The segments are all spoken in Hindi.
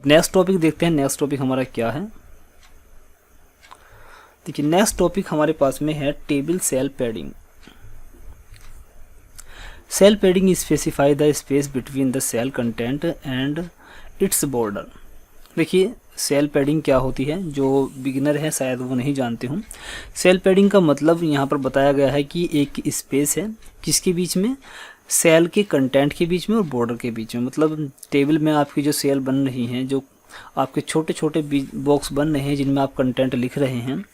नेक्स्ट टॉपिक देखते हैं, नेक्स्ट टॉपिक हमारा क्या है। देखिए नेक्स्ट टॉपिक हमारे पास में है table cell padding. Cell padding specify the space between the cell content and its border. देखिए सेल पैडिंग क्या होती है, जो बिगिनर है शायद वो नहीं जानते हों। सेल पैडिंग का मतलब यहाँ पर बताया गया है कि एक स्पेस है किसके बीच में, सेल के कंटेंट के बीच में और बॉर्डर के बीच में। मतलब टेबल में आपकी जो सेल बन रही हैं, जो आपके छोटे छोटे बॉक्स बन रहे हैं जिनमें आप कंटेंट लिख रहे हैं,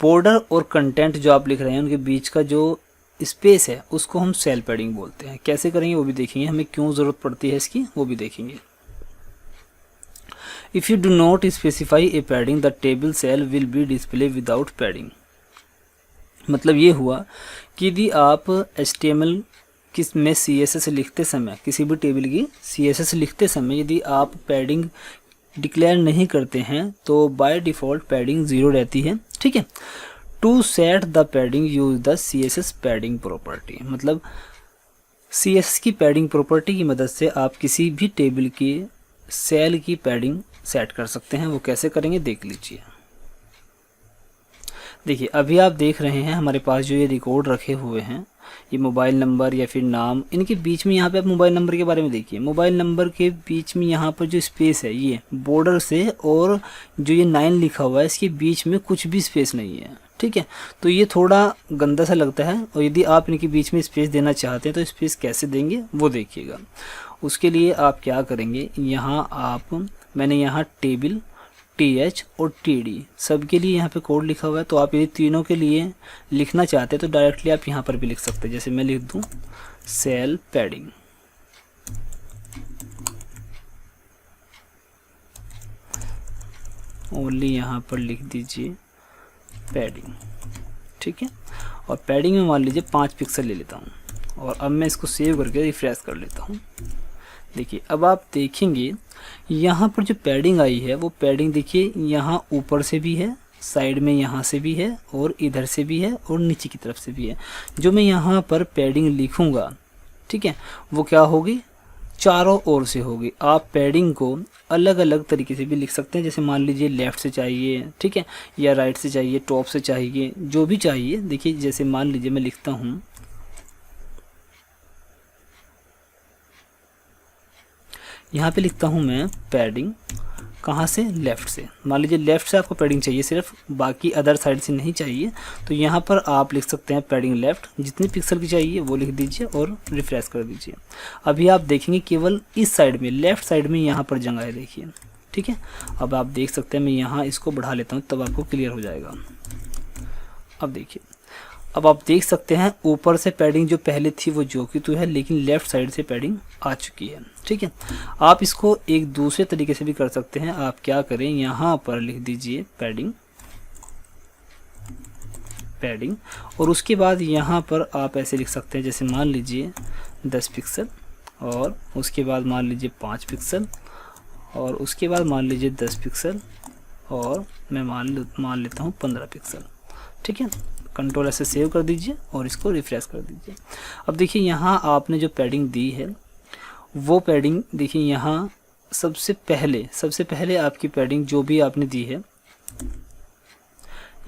बॉर्डर और कंटेंट जो आप लिख रहे हैं उनके बीच का जो स्पेस है उसको हम सेल पैडिंग बोलते हैं। कैसे करेंगे वो भी देखेंगे, हमें क्यों ज़रूरत पड़ती है इसकी वो भी देखेंगे। If you do not specify a padding the table cell will be display without padding. मतलब ये हुआ कि यदि आप HTML किस में CSS लिखते समय, किसी भी टेबल की CSS लिखते समय यदि आप पैडिंग डिक्लेयर नहीं करते हैं तो बाय डिफ़ॉल्ट पैडिंग 0 रहती है। ठीक है, to set the padding use the CSS padding property. मतलब CSS की पैडिंग प्रॉपर्टी की मदद से आप किसी भी टेबल की सेल की पैडिंग सेट कर सकते हैं। वो कैसे करेंगे देख लीजिए। देखिए अभी आप देख रहे हैं हमारे पास जो ये रिकॉर्ड रखे हुए हैं, ये मोबाइल नंबर या फिर नाम, इनके बीच में यहाँ पे आप मोबाइल नंबर के बारे में देखिए, मोबाइल नंबर के बीच में यहाँ पर जो स्पेस है ये बॉर्डर से और जो ये 9 लिखा हुआ है इसके बीच में कुछ भी स्पेस नहीं है। ठीक है, तो ये थोड़ा गंदा सा लगता है और यदि आप इनके बीच में स्पेस देना चाहते हैं तो स्पेस कैसे देंगे वो देखिएगा। उसके लिए आप क्या करेंगे, यहाँ आप मैंने यहाँ टेबल TH और TD सबके लिए यहाँ पे कोड लिखा हुआ है, तो आप यदि तीनों के लिए लिखना चाहते हैं तो डायरेक्टली आप यहाँ पर भी लिख सकते हैं। जैसे मैं लिख दूँ सेल पैडिंग, ओनली यहाँ पर लिख दीजिए पैडिंग। ठीक है, और पैडिंग में मान लीजिए 5 पिक्सल ले लेता हूँ और अब मैं इसको सेव करके रिफ्रेश कर लेता हूँ। देखिए अब आप देखेंगे यहाँ पर जो पैडिंग आई है वो पैडिंग देखिए यहाँ ऊपर से भी है, साइड में यहाँ से भी है और इधर से भी है और नीचे की तरफ से भी है। जो मैं यहाँ पर पैडिंग लिखूँगा, ठीक है, वो क्या होगी, चारों ओर से होगी। आप पैडिंग को अलग अलग तरीके से भी लिख सकते हैं। जैसे मान लीजिए लेफ़्ट से चाहिए, ठीक है, या राइट से चाहिए, टॉप से चाहिए, जो भी चाहिए। देखिए जैसे मान लीजिए मैं लिखता हूँ, यहाँ पे लिखता हूँ मैं पैडिंग, कहाँ से, लेफ़्ट से। मान लीजिए लेफ़्ट से आपको पैडिंग चाहिए सिर्फ, बाकी अदर साइड से नहीं चाहिए, तो यहाँ पर आप लिख सकते हैं पैडिंग लेफ़्ट, जितने पिक्सल की चाहिए वो लिख दीजिए और रिफ्रेश कर दीजिए। अभी आप देखेंगे केवल इस साइड में, लेफ़्ट साइड में यहाँ पर जगह है, देखिए। ठीक है, अब आप देख सकते हैं मैं यहाँ इसको बढ़ा लेता हूँ तब आपको क्लियर हो जाएगा। अब देखिए, अब आप देख सकते हैं ऊपर से पैडिंग जो पहले थी वो जो की तो है, लेकिन लेफ़्ट साइड से पैडिंग आ चुकी है। ठीक है, आप इसको एक दूसरे तरीके से भी कर सकते हैं। आप क्या करें, यहाँ पर लिख दीजिए पैडिंग, पैडिंग, और उसके बाद यहाँ पर आप ऐसे लिख सकते हैं, जैसे मान लीजिए 10 पिक्सल, और उसके बाद मान लीजिए 5 पिक्सल, और उसके बाद मान लीजिए 10 पिक्सल, और मैं मान लेता हूँ 15 पिक्सल। ठीक है, कंट्रोल ऐसे सेव कर दीजिए और इसको रिफ्रेश कर दीजिए। अब देखिए यहाँ आपने जो पैडिंग दी है वो पैडिंग देखिए, यहाँ सबसे पहले आपकी पैडिंग जो भी आपने दी है,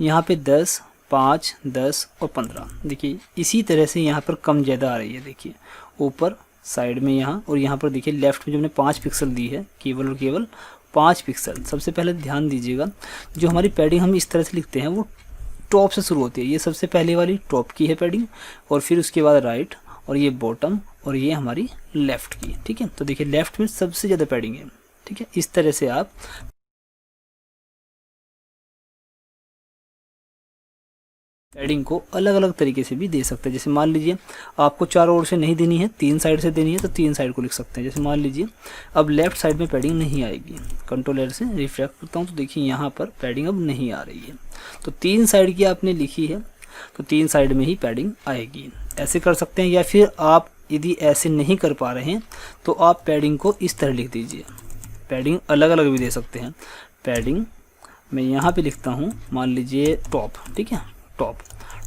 यहाँ पे 10, 5, 10 और 15। देखिए इसी तरह से यहाँ पर कम ज़्यादा आ रही है। देखिए ऊपर साइड में यहाँ, और यहाँ पर देखिए लेफ़्ट में जो हमने 5 पिक्सल दी है, केवल और केवल 5 पिक्सल। सबसे पहले ध्यान दीजिएगा, जो हमारी पैडिंग हम इस तरह से लिखते हैं वो टॉप से शुरू होती है। ये सबसे पहले वाली टॉप की है पैडिंग, और फिर उसके बाद राइट, और ये बॉटम, और ये हमारी लेफ़्ट की। ठीक है, तो देखिए लेफ़्ट में सबसे ज़्यादा पैडिंग है। ठीक है, इस तरह से आप पैडिंग को अलग अलग तरीके से भी दे सकते हैं। जैसे मान लीजिए आपको चारों ओर से नहीं देनी है, 3 साइड से देनी है, तो 3 साइड को लिख सकते हैं। जैसे मान लीजिए अब लेफ़्ट साइड में पैडिंग नहीं आएगी, कंट्रोल एल से रिफ्रेश करता हूँ तो देखिए यहाँ पर पैडिंग अब नहीं आ रही है। तो 3 साइड की आपने लिखी है तो 3 साइड में ही पैडिंग आएगी। ऐसे कर सकते हैं, या फिर आप यदि ऐसे नहीं कर पा रहे हैं तो आप पैडिंग को इस तरह लिख दीजिए। पैडिंग अलग अलग भी दे सकते हैं। पैडिंग मैं यहाँ पे लिखता हूँ, मान लीजिए टॉप, ठीक है,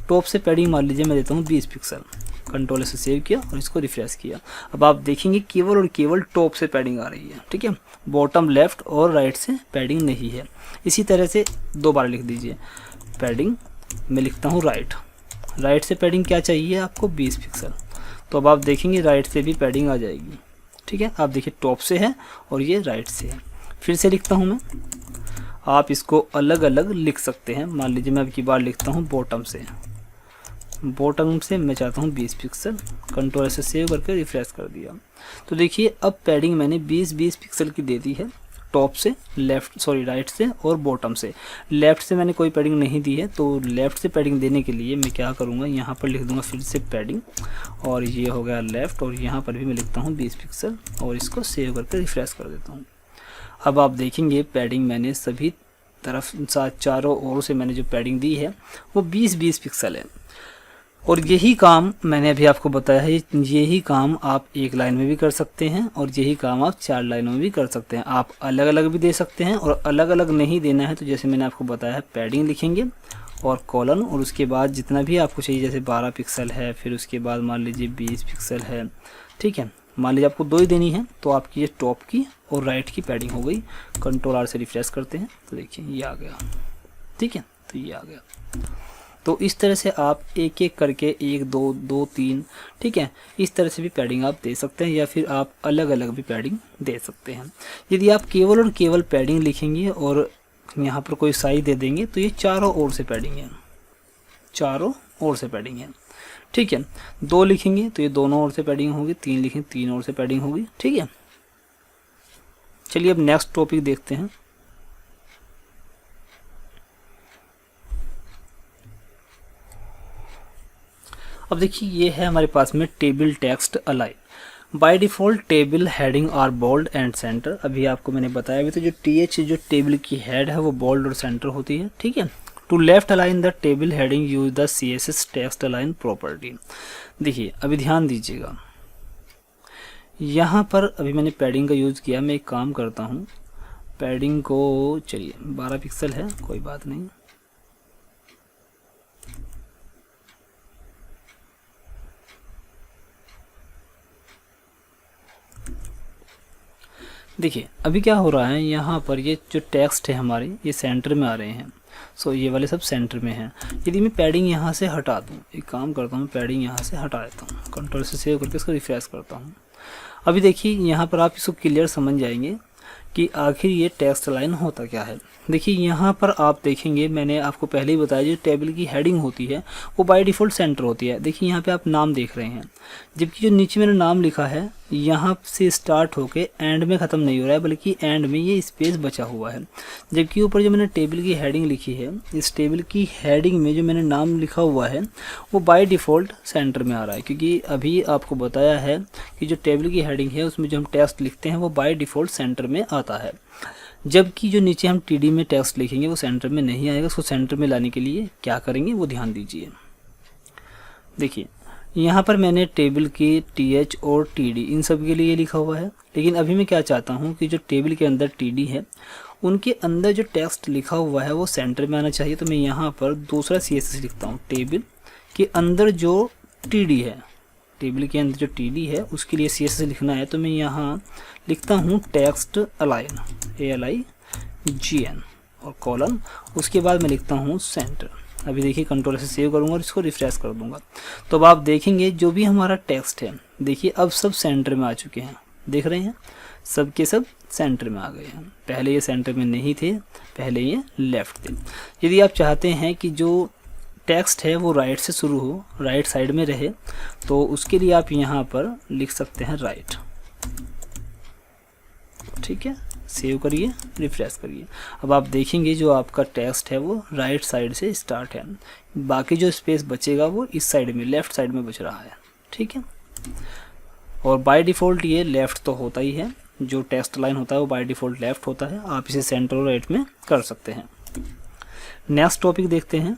टॉप से पैडिंग मान लीजिए मैं देता हूँ 20 पिक्सल। कंट्रोल से सेव किया और इसको रिफ्रेश किया। अब आप देखेंगे केवल और केवल टॉप से पैडिंग आ रही है, ठीक है, बॉटम लेफ्ट और राइट से पैडिंग नहीं है। इसी तरह से 2 बार लिख दीजिए पैडिंग, मैं लिखता हूँ राइट से पैडिंग क्या चाहिए आपको 20 पिक्सल, तो अब आप देखेंगे राइट से भी पैडिंग आ जाएगी, ठीक है। आप देखिए टॉप से है और ये राइट से है। फिर से लिखता हूँ मैं, आप इसको अलग अलग लिख सकते हैं। मान लीजिए मैं अब की बार लिखता हूँ बॉटम से मैं चाहता हूँ 20 पिक्सल, कंट्रोल से सेव करके रिफ्रेश कर दिया। तो देखिए अब पैडिंग मैंने 20 पिक्सल की दे दी है, टॉप से राइट से और बॉटम से। लेफ़्ट से मैंने कोई पैडिंग नहीं दी है, तो लेफ़्ट से पैडिंग देने के लिए मैं क्या करूँगा, यहाँ पर लिख दूँगा फिर से पैडिंग और ये हो गया लेफ़्ट, और यहाँ पर भी मैं लिखता हूँ 20 पिक्सल और इसको सेव करके रिफ्रेश कर देता हूँ। अब आप देखेंगे पैडिंग मैंने सभी तरफ चारों ओर से मैंने जो पैडिंग दी है वो 20 पिक्सल है। और यही काम मैंने अभी आपको बताया है, यही काम आप एक लाइन में भी कर सकते हैं और यही काम आप 4 लाइनों में भी कर सकते हैं। आप अलग अलग भी दे सकते हैं और अलग अलग नहीं देना है तो जैसे मैंने आपको बताया है पैडिंग लिखेंगे और कॉलन, और उसके बाद जितना भी आपको चाहिए, जैसे 12 पिक्सल है, फिर उसके बाद मान लीजिए 20 पिक्सल है, ठीक है। मान लीजिए आपको 2 ही देनी है तो आपकी ये टॉप की और राइट की पैडिंग हो गई। कंट्रोल आर से रिफ्रेश करते हैं तो देखिए ये आ गया, ठीक है, तो ये आ गया। तो इस तरह से आप एक एक करके 1 2 2 3, ठीक है, इस तरह से भी पैडिंग आप दे सकते हैं या फिर आप अलग अलग भी पैडिंग दे सकते हैं। यदि आप केवल और केवल पैडिंग लिखेंगे और यहाँ पर कोई साइज दे देंगे तो ये चारों ओर से पैडिंग है, चारों ओर से पैडिंग है, ठीक है। 2 लिखेंगे तो ये दोनों ओर से पैडिंग होगी, 3 लिखेंगे 3 ओर से पैडिंग होगी, ठीक है। चलिए अब नेक्स्ट टॉपिक देखते हैं। अब देखिए ये है हमारे पास में table text align. By default table heading are bold and center. अभी आपको मैंने बताया भी तो जो TH जो टेबल की हेड है वो बोल्ड और सेंटर होती है, ठीक है। To left align the table heading use the CSS text align property. देखिए अभी ध्यान दीजिएगा, यहाँ पर अभी मैंने पैडिंग का यूज़ किया। मैं एक काम करता हूँ, पैडिंग को चलिए 12 पिक्सल है, कोई बात नहीं। देखिए अभी क्या हो रहा है, यहाँ पर ये जो टेक्स्ट है हमारे ये सेंटर में आ रहे हैं, सो ये वाले सब सेंटर में हैं। यदि मैं पैडिंग यहाँ से हटा दूँ, एक काम करता हूँ पैडिंग यहाँ से हटा देता हूँ, कंट्रोल से सेव करके इसको रिफ्रेश करता हूँ। अभी देखिए यहाँ पर आप इसको क्लियर समझ जाएंगे कि आखिर ये टेक्स्ट लाइन होता क्या है। देखिए यहाँ पर आप देखेंगे, मैंने आपको पहले ही बताया जो टेबल की हेडिंग होती है वो बाय डिफ़ॉल्ट सेंटर होती है। देखिए यहाँ पे आप नाम देख रहे हैं, जबकि जो नीचे मैंने नाम लिखा है यहाँ से स्टार्ट होके एंड में ख़त्म नहीं हो रहा है, बल्कि एंड में ये स्पेस बचा हुआ है। जबकि ऊपर जो मैंने टेबल की हेडिंग लिखी है, इस टेबल की हेडिंग में जो मैंने नाम लिखा हुआ है वो बाय डिफ़ॉल्ट सेंटर में आ रहा है, क्योंकि अभी आपको बताया है कि जो टेबल की हेडिंग है उसमें जो हम टेक्स्ट लिखते हैं वो बाय डिफ़ॉल्ट सेंटर में आता है। जबकि जो नीचे हम TD में टेक्स्ट लिखेंगे वो सेंटर में नहीं आएगा। उसको सेंटर में लाने के लिए क्या करेंगे वो ध्यान दीजिए। देखिए यहाँ पर मैंने टेबल की TH और TD इन सब के लिए लिखा हुआ है, लेकिन अभी मैं क्या चाहता हूँ कि जो टेबल के अंदर TD है उनके अंदर जो टेक्स्ट लिखा हुआ है वो सेंटर में आना चाहिए। तो मैं यहाँ पर दूसरा CSS लिखता हूँ, टेबल के अंदर जो TD है, टेबल के अंदर जो TD है उसके लिए CSS लिखना है। तो मैं यहाँ लिखता हूँ टेक्स्ट अलाइन, ALIGN और कॉलन, उसके बाद मैं लिखता हूँ सेंटर। अभी देखिए कंट्रोल से सेव करूँगा और इसको रिफ्रेश कर दूँगा। तो अब आप देखेंगे जो भी हमारा टेक्स्ट है, देखिए अब सब सेंटर में आ चुके हैं, देख रहे हैं, सब के सब सेंटर में आ गए हैं। पहले ये सेंटर में नहीं थे, पहले ये लेफ़्ट थे। यदि आप चाहते हैं कि जो टेक्स्ट है वो राइट से शुरू हो, राइट साइड में रहे, तो उसके लिए आप यहाँ पर लिख सकते हैं राइट, ठीक है। सेव करिए, रिफ्रेश करिए। अब आप देखेंगे जो आपका टेक्स्ट है वो राइट साइड से स्टार्ट है, बाकी जो स्पेस बचेगा वो इस साइड में, लेफ़्ट साइड में बच रहा है, ठीक है। और बाय डिफ़ॉल्ट ये लेफ़्ट तो होता ही है, जो टेक्स्ट लाइन होता है वो बाय डिफ़ॉल्ट लेफ़्ट होता है। आप इसे सेंटर और राइट में कर सकते हैं। नेक्स्ट टॉपिक देखते हैं।